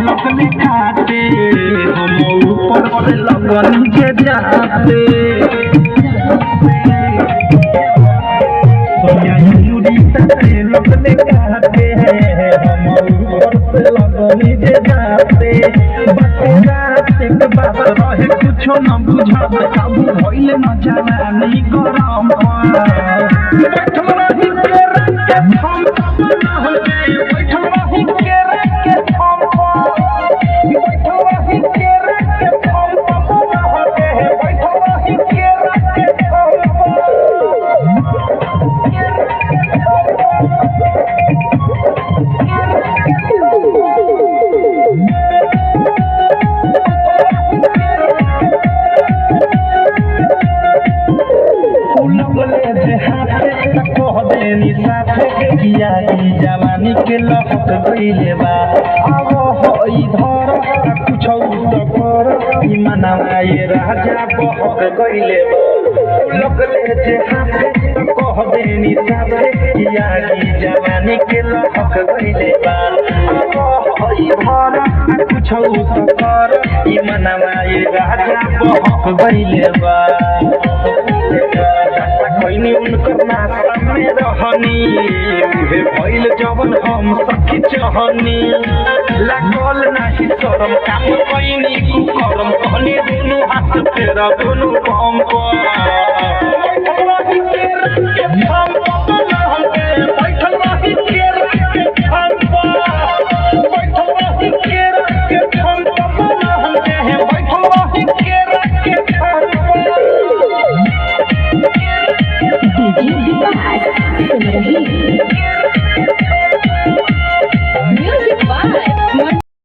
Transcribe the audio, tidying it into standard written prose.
लगनी खाते हम ऊपर से लगनी के जाते लगने खाते हम ऊपर से लगनी के जाते बात रहे कुछो न बुझत काबू भइल न जाना नहीं करम बैठल रही के रख के हम न हो गए बैठल रही के रख के हम बैठल रही के रख के हम न हो गए बैठल रही के रख के जवानी के लहक गइले बा अब हो इधर कुछ तो कर ई मनवा ये राजा बहक गइले बा लगले जे हाथे कह देनी साथे किया की जवानी के लहक गइले बा अब हो इधर कुछ तो कर ई मनवा ये राजा बहक गइले बा कोइनी उनकर नाता में रहनी उहे भइल जवन हम सखी चाहनी लागल नाही शरम काम कोइनी कुकरम कहनी दुनु हाथ तेरा दुनु बम बैठल रही के हम बैठल रही के हम बैठल रही के हम बैठल रही के DJ Vikas,